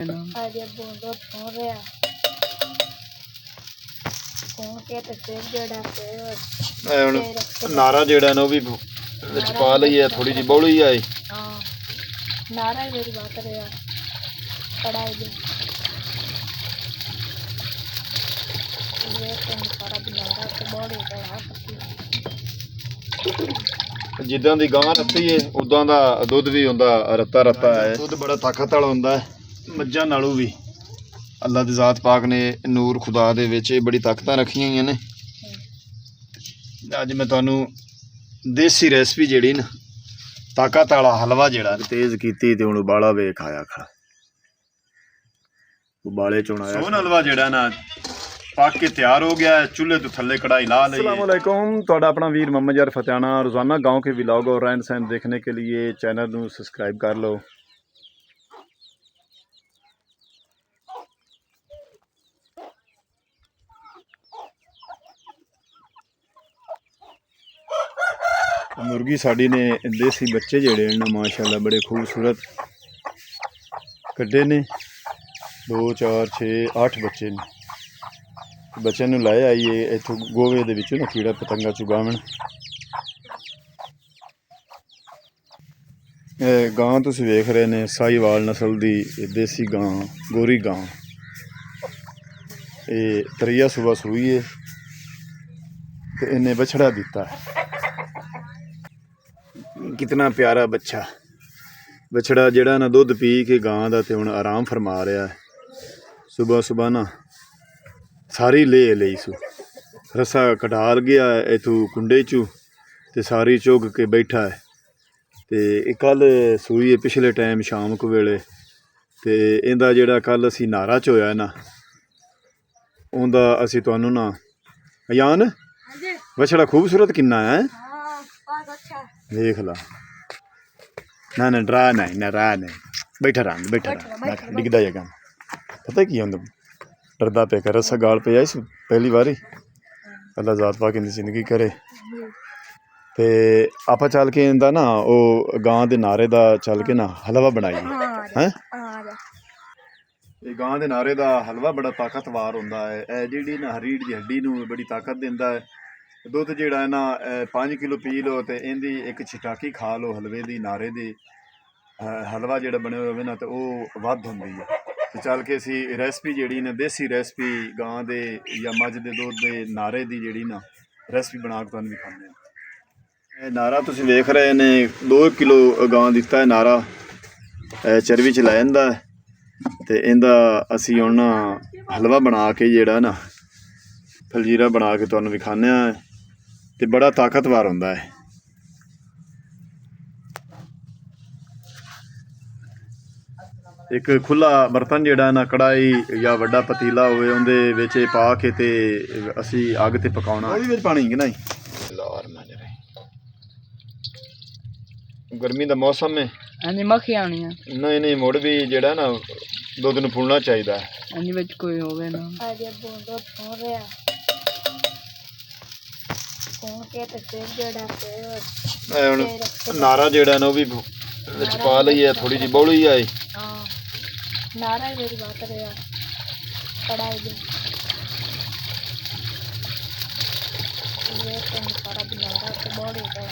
ਅਜੇ ਬੋਲੋ ਫੋਨ ਰਿਹਾ ਫੋਨ ਕੇ ਤੇ ਫਿਰ ਜਿਹੜਾ ਤੇ ਹੁਣ ਨਾਰਾ ਜਿਹੜਾ ਨਾ ਉਹ ਵੀ ਵਿੱਚ ਪਾ ਲਈ ਹੈ, ਥੋੜੀ ਜਿਹੀ ਬੌਲੀ ਆਏ। ਹਾਂ ਨਾਰਾ ਹੀ ਮੇਰੀ ਬਾਤ ਰਿਹਾ ਕੜਾਈ ਦੇ ਇਹ ਤੇ ਸਾਰਾ ਬਿਨਾਰਾ ਤੇ ਬੌੜੀ ਦਾ ਜਿੱਦਾਂ ਦੀ ਗਾਂ ਰੱਤੀ ਏ ਉਦਾਂ ਦਾ ਦੁੱਧ ਵੀ ਹੁੰਦਾ ਰੱਤਾ ਰੱਤਾ ਹੈ। ਦੁੱਧ ਬੜਾ ਤਾਕਤ ਵਾਲਾ ਹੁੰਦਾ ਹੈ ਮੱਝਾਂ ਨਾਲੋਂ ਵੀ। ਅੱਲਾ ਦੀ ਜ਼ਾਤ ਪਾਕ ਨੇ ਨੂਰ ਖੁਦਾ ਦੇ ਵਿੱਚ ਬੜੀ ਤਾਕਤਾਂ ਰੱਖੀਆਂ ਹੋਈਆਂ ਨੇ। ਅੱਜ ਮੈਂ ਤੁਹਾਨੂੰ ਦੇਸੀ ਰੈਸਪੀ ਜਿਹੜੀ ਨਾ ਤਾਕਤ ਵਾਲਾ ਹਲਵਾ ਜਿਹੜਾ ਤੇਜ਼ ਕੀਤੀ ਤੇ ਹੁਣ ਉਬਾਲਾ ਵੇਖ ਆਇਆ ਖਾ ਉਬਾਲੇ ਚੋਂ ਆਇਆ। ਸੋਨ ਹਲਵਾ ਜਿਹੜਾ ਨਾ पक के तैयार हो गया है, चूल्हे तो थल्ले कढ़ाई ला ली। अस्सलाम वालेकुम, ਤੁਹਾਡਾ ਆਪਣਾ ਵੀਰ मोहम्मद यार फतेहाना। रोज़ाना गांव के व्लॉग और रहन सहन देखने के लिए चैनल ਨੂੰ सब्सक्राइब कर लो। मुर्गी साड़ी ने देसी बच्चे जेड़े ना माशाल्लाह बड़े खूबसूरत कड्डे ने। 2 4 6 8 बच्चे ने। बच्चे नूं लाए आइए इत्थों गोवे दे विचों ना कीड़ा पतंगा चुगावन। गां तुसीं वेख रहे ने साहीवाल नस्ल दी देसी गां गोरी गां। ये 3 सूबा सूई है ते इन्हें बछड़ा दिता है। कितना प्यारा बच्चा बछड़ा जिहड़ा ना दुध पी के गां दा ते हुण आराम फरमा रहा है। सुबह सुबह ना सारी ले लई सू रस्सा कटाल गया इथू कुंडे चू ते सारी चुग के बैठा है। ते कल सूई है पिछले टाइम शाम को वेले ते इंदा जिहड़ा कल असी नारा च होया ना उंदा असी तुहानू ना अयान बछड़ा खूबसूरत किन्ना है। देख ला ना ना डरा नहीं ना रहा नहीं बैठा रहा डिगदा जगह पता की होंदा डरदा पे कर रस्सा गाल पे आइस पहली बारी। अल्लाह ज़ात पाक इनकी जिंदगी करे ते आपा चल के इंदा ना वो गां दे नारे दा चल के ना हलवा बनाइए हैं। ये गां दे नारे दा हलवा बड़ा ताकतवार होंदा है। ए जिहड़ी ना रीढ़ दी हड्डी नूं बड़ी ताकत दिंदा है। दुध जिहड़ा है ना 5 किलो पी लो ते इंदी एक छिटाकी खा लो हलवे दी नारे दी हलवा जिहड़ा बने होवे ना ते वो वध हुंदी है। तो चल के असी रेसिपी जी ने देसी रेसिपी गां दे या मझ दे दुध दे नारे दी जी ना रेसिपी बना के तुहानूं दिखाने। नारा तुसीं वेख रहे ने 2 किलो गां दिता है नारा चरवी च लै जांदा है ते इंदा असी हुण हलवा बना के जिहड़ा ना फलजीरा बना के तुहानूं विखाने ते बड़ा ताकतवर हुंदा है। एक खुला बर्तन जिहड़ा ना कढ़ाई या वड्डा पतीला होवे उहदे विच पा के ते असी अग ते पकाउणा। ओहदे विच पानी कि नहीं गर्मी दा मौसम है ਹਾਂਜੀ ਮੱਖੀ ਆਣੀ ਆ नहीं नहीं मुड़ भी जिहड़ा ना दुध नूं फुलना चाहिदा है। ਹਾਂਜੀ ਵਿੱਚ ਕੋਈ ਹੋਵੇ ਨਾ ਅਜੇ ਬੋਲੋ ਫੋਨ ਰਿਹਾ ਫੋਨ ਕੇ ਤੇ ਫਿਰ ਜਿਹੜਾ ਤੇ ਹੁਣ ਨਾਰਾ ਜਿਹੜਾ ਨਾ ਉਹ ਵੀ ਵਿੱਚ ਪਾ ਲਈ ਹੈ, ਥੋੜੀ ਜਿਹੀ ਬੌਲੀ ਆਏ। ਹਾਂ नारा ही मेरी बात रहा कढ़ाई दे सारा बिनारा ते बौड़ी दा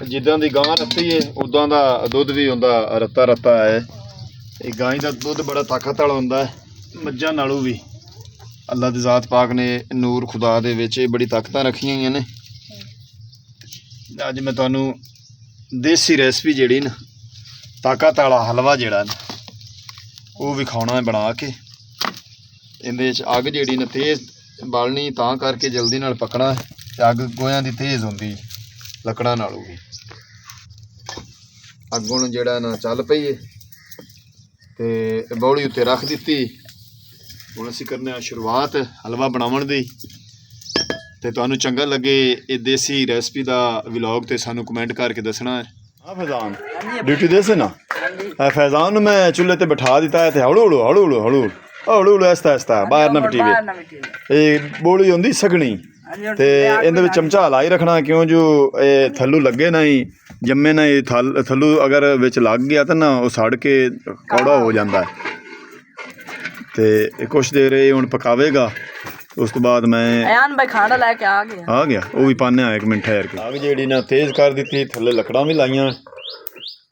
जिद्दां दी गां रत्ती है उदां दा दुध भी हुंदा रत्ता रत्ता है। ये गां दा दुध बड़ा ताकत वाला हुंदा है मज्जां नालों भी। अल्लाह दी ज़ात पाक ने नूर खुदा दे विच बड़ी ताकतां रखियां होईयां ने। अज मैं तुहानूं देसी रेसिपी जिहड़ी ना ताकत वाला हलवा जिहड़ा ना वो विखाउणा है बना के। इहदे च अग जिहड़ी ना तेज़ बालनी तां करके जल्दी नाल पकना है ते अग गोयां दी तेज़ हुंदी लकड़ां नालों भी। अग हुण जिहड़ा ना चल पई है ते बौली उत्ते रख दित्ती। हुण असीं करने आ शुरुआत हलवा बनाउण दी। ते तुहानूं चंगा लगे ये देसी रेसिपी दा व्लॉग ते सानूं कमेंट करके दसना है। हाँ फैजान ड्यूटी दे से ना फैजान मैं चूल्हे ते बिठा दिता है हौलू हौलू हौलू हौलू हौलू हौलू हौलू ऐसा ऐसा बाहर ना बटीवे ये बोली होंदी सगनी ਤੇ ਇਹਦੇ ਵਿੱਚ ਚਮਚਾ ਹਲਾਈ ਰੱਖਣਾ ਕਿਉਂ ਜੋ ਇਹ ਥੱਲੂ ਲੱਗੇ ਨਾ ਹੀ ਜੰਮੇ ਨਾ ਹੀ ਥੱਲੂ ਅਗਰ ਵਿੱਚ ਲੱਗ ਗਿਆ ਤਾਂ ਨਾ ਉਹ ਸੜ ਕੇ ਕੌੜਾ ਹੋ ਜਾਂਦਾ ਹੈ। ਤੇ ਕੁਛ ਦੇਰ ਇਹ ਹੁਣ ਪਕਾਵੇਗਾ। ਉਸ ਤੋਂ ਬਾਅਦ ਮੈਂ ਆਨ ਭਾਈ ਖਾਣਾ ਲੈ ਕੇ ਆ ਗਿਆ ਉਹ ਵੀ ਪਾਣੇ ਆ 1 ਮਿੰਟ ਠਹਿਰ ਕੇ। ਅੱਗ ਜਿਹੜੀ ਨਾ ਤੇਜ਼ ਕਰ ਦਿੱਤੀ, ਥੱਲੇ ਲੱਕੜਾਂ ਵੀ ਲਾਈਆਂ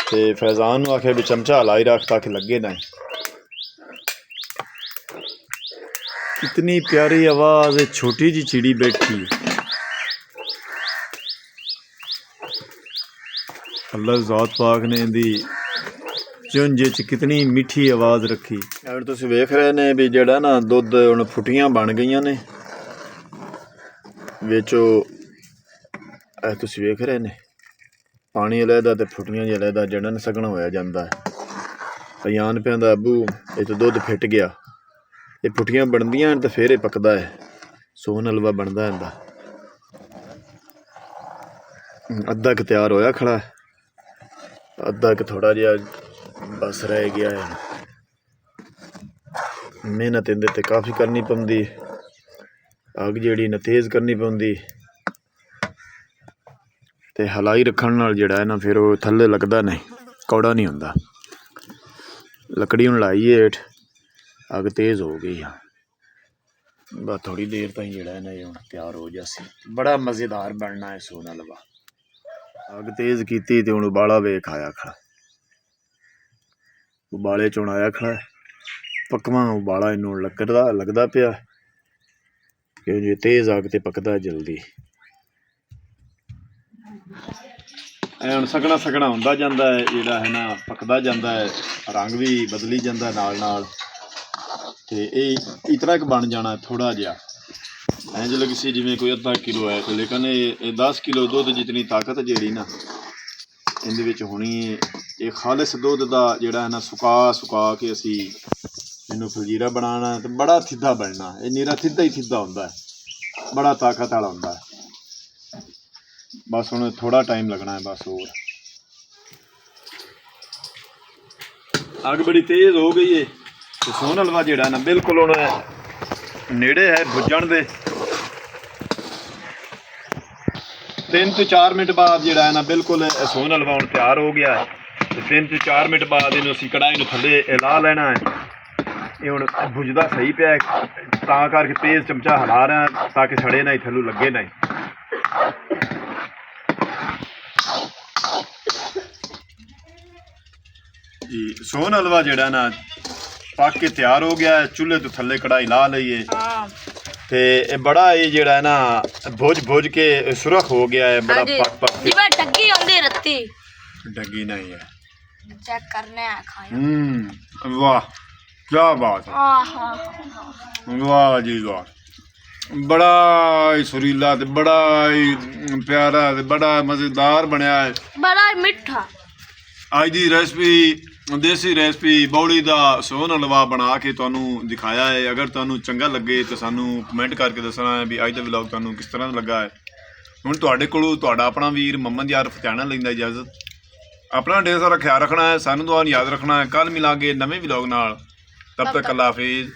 ਤੇ ਫੈਜ਼ਾਨ ਨੂੰ ਆਖਿਆ ਵੀ ਚਮਚਾ ਹਲਾਈ ਰੱਖ ਤਾਂ ਕਿ ਲੱਗੇ ਨਾ। कितनी प्यारी आवाज है, छोटी जी चिड़ी बैठी। अल्लाह ज़ात पाक ने दी चुंझ च कितनी मिठी आवाज़ रखी। और तुसीं वेख रहे ने भी जेड़ा ना दुध हुण फुटियां बन गईयां ने विचो तुसीं वेख रहे ने पानी अलहदा ते फुटियां जी अलहदा जड़न सगना होया जांदा है। पयान पैंदा अबू ये तो दुध फिट गया, ये फुटियां बनदियां तो फिर ये पकदा है, सोन हलवा बनदा इंदा। अद्धा क तैयार होया खड़ा है, अद्धा क थोड़ा जिहा बस रह गया है। मेहनत इंदे ते काफ़ी करनी पौंदी, अग जिहड़ी ना तेज़ करनी पौंदी ते हलाई रखण नाल जिहड़ा है ना फिर वो थल्ले लगदा नहीं, कौड़ा नहीं हुंदा। लकड़ी हुण लाई हेठ, अग तेज़ हो गई हाँ, बस थोड़ी देर तक जड़ा है ना ये तैयार हो जासी। बड़ा मज़ेदार बनना है सोन हलवा। अग तेज़ की तो हूँ उबाला वेख आया खड़ा, उबाले चुन आया खड़ा पकवा उबाला इनू लगदा पिया क्यों जो तेज़ अग ते पकदा जल्दी। हुण सकना सकना हुंदा जांदा है, जिहड़ा है ना पकदा जांदा है, रंग भी बदली जांदा नाल नाल। तो ये इतना क बन जाना थोड़ा जिहा इंज लगी सी जिवें कोई अद्धा किलो है, तो लेकिन ये 10 किलो दुध जितनी ताकत जिहड़ी ना इहदे विच होनी है। ये खालिस दुध दा जिहड़ा है ना सुका के असी इहनूं फलजीरा बनाना है, तो बड़ा थिद्धा बनना। ये नीरा थिद्धा ही थिद्धा हुंदा है, बड़ा ताकत वाला हुंदा है। बस हुण थोड़ा टाइम लगना है बस होर। अग बड़ी तेज़ हो गई है तो सोन हलवा जिहड़ा ना बिल्कुल हुण नेड़े है भुज्जण दे। 3 ਤੋਂ 4 मिनट बाद जिहड़ा है ना बिल्कुल सोन हलवा हुण तैयार हो गया है। तो 3 ਤੋਂ 4 मिनट बाद इहनूं असीं कढ़ाई नूं थल्ले ला लेना है। ये हुण भुजदा सही पिया है, तां करके तेज़ चमचा हिला रहा है ताकि सड़े ना, थल्लों लगे ना। जी सोन हलवा जिहड़ा ना पक के तैयार हो गया है। चूल्हे तो थल्ले कढ़ाई ला लईए ते बड़ा ये जिहड़ा है ना भुज के सुरख हो गया है, बड़ा पक जिवें डग्गी आंदी रत्ती। डग्गी नहीं है, चेक करने आ खाया। वाह क्या बात है, वाह जी वाह। बड़ा ही सुरीला ते बड़ा ही प्यारा ते बड़ा मज़ेदार बनया है, बड़ा ही मिठा। अज दी रेसिपी देसी रेसिपी बौली दा सोन हलवा बना के तुहानूं दिखाया है। अगर तुहानूं चंगा लगे तो सानूं कमेंट करके दसना है भी अज दा व्लॉग तुहानूं किस तरह लगा है। हुण तुहाडे कोलों तुहाडा अपना वीर मोहम्मद यार फतेहाना लैंदा इजाजत। अपना ढेर सारा ख्याल रखना है, सानूं दुआ याद रखना है। कल मिलांगे नवें व्लॉग नाल, तब तक अल्लाह हाफिज़।